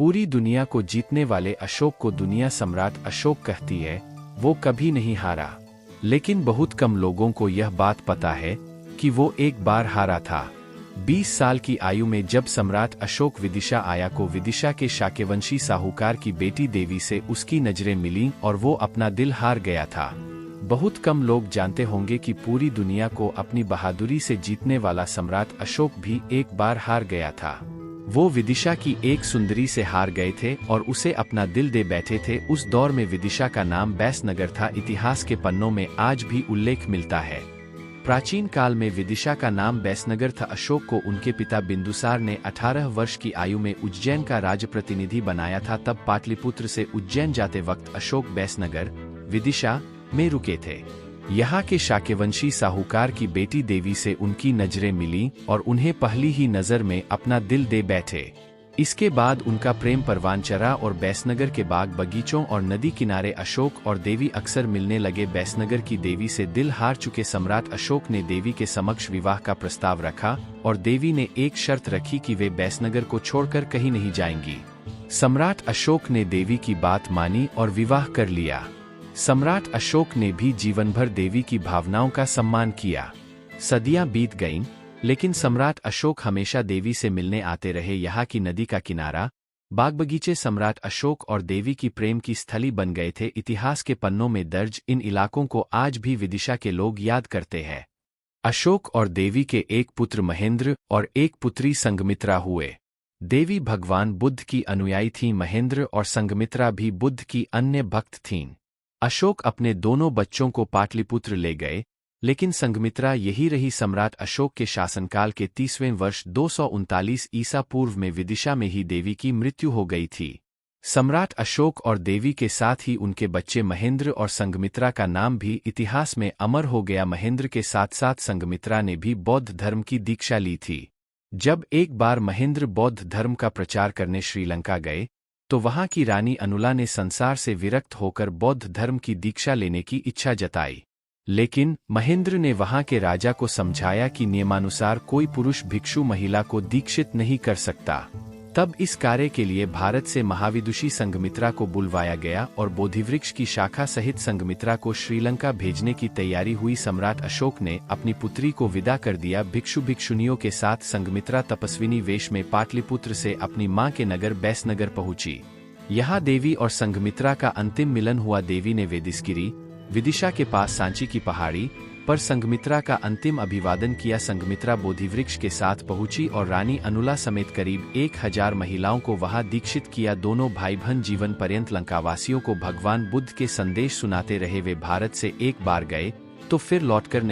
पूरी दुनिया को जीतने वाले अशोक को दुनिया सम्राट अशोक कहती है। वो कभी नहीं हारा, लेकिन बहुत कम लोगों को यह बात पता है कि वो एक बार हारा था। 20 साल की आयु में जब सम्राट अशोक विदिशा आया को विदिशा के शाक्यवंशी साहूकार की बेटी देवी से उसकी नजरें मिलीं और वो अपना दिल हार गया था। बहुत कम लोग जानते होंगे कि पूरी दुनिया को अपनी बहादुरी से जीतने वाला सम्राट अशोक भी एक बार हार गया था। वो विदिशा की एक सुंदरी से हार गए थे और उसे अपना दिल दे बैठे थे। उस दौर में विदिशा का नाम बैसनगर था। इतिहास के पन्नों में आज भी उल्लेख मिलता है। प्राचीन काल में विदिशा का नाम बैसनगर था। अशोक को उनके पिता बिंदुसार ने 18 वर्ष की आयु में उज्जैन का राजप्रतिनिधि बनाया था। तब पाटलिपुत्र से उज्जैन जाते वक्त अशोक बैसनगर, विदिशा में रुके थे। यहाँ के शाक्यवंशी साहूकार की बेटी देवी से उनकी नजरें मिलीं और उन्हें पहली ही नजर में अपना दिल दे बैठे। इसके बाद उनका प्रेम परवान चढ़ा और बैसनगर के बाग बगीचों और नदी किनारे अशोक और देवी अक्सर मिलने लगे। बैसनगर की देवी से दिल हार चुके सम्राट अशोक ने देवी के समक्ष विवाह का प्रस्ताव रखा और देवी ने एक शर्त रखी कि वे बैसनगर को छोड़कर कहीं नहीं जाएंगी। सम्राट अशोक ने देवी की बात मानी और विवाह कर लिया। सम्राट अशोक ने भी जीवन भर देवी की भावनाओं का सम्मान किया। सदियां बीत गईं, लेकिन सम्राट अशोक हमेशा देवी से मिलने आते रहे। यहाँ की नदी का किनारा, बाग बगीचे सम्राट अशोक और देवी की प्रेम की स्थली बन गए थे। इतिहास के पन्नों में दर्ज इन इलाकों को आज भी विदिशा के लोग याद करते हैं। अशोक और देवी के एक पुत्र महेंद्र और एक पुत्री संघमित्रा हुए। देवी भगवान बुद्ध की अनुयायी थीं। महेंद्र और संघमित्रा भी बुद्ध की अन्य भक्त थीं। अशोक अपने दोनों बच्चों को पाटलिपुत्र ले गए, लेकिन संघमित्रा यही रही। सम्राट अशोक के शासनकाल के 30वें वर्ष 239 ईसा पूर्व में विदिशा में ही देवी की मृत्यु हो गई थी। सम्राट अशोक और देवी के साथ ही उनके बच्चे महेंद्र और संघमित्रा का नाम भी इतिहास में अमर हो गया। महेंद्र के साथ साथ संघमित्रा ने भी बौद्ध धर्म की दीक्षा ली थी। जब एक बार महेंद्र बौद्ध धर्म का प्रचार करने श्रीलंका गए तो वहां की रानी अनुला ने संसार से विरक्त होकर बौद्ध धर्म की दीक्षा लेने की इच्छा जताई, लेकिन महेंद्र ने वहां के राजा को समझाया कि नियमानुसार कोई पुरुष भिक्षु महिला को दीक्षित नहीं कर सकता। तब इस कार्य के लिए भारत से महाविदुषी संघमित्रा को बुलवाया गया और बोधिवृक्ष की शाखा सहित संघमित्रा को श्रीलंका भेजने की तैयारी हुई। सम्राट अशोक ने अपनी पुत्री को विदा कर दिया। भिक्षु भिक्षुनियों के साथ संघमित्रा तपस्विनी वेश में पाटलिपुत्र से अपनी मां के नगर बैसनगर पहुंची। यहाँ देवी और संघमित्रा का अंतिम मिलन हुआ। देवी ने वेदिसगिरी, विदिशा के पास सांची की पहाड़ी पर संघमित्रा का अंतिम अभिवादन किया। संघमित्रा बोधिवृक्ष के साथ पहुंची और रानी अनुला समेत करीब 1000 महिलाओं को वहां दीक्षित किया। दोनों भाई बहन जीवन पर्यंत लंकावासियों को भगवान बुद्ध के संदेश सुनाते रहे। वे भारत से एक बार गए तो फिर लौटकर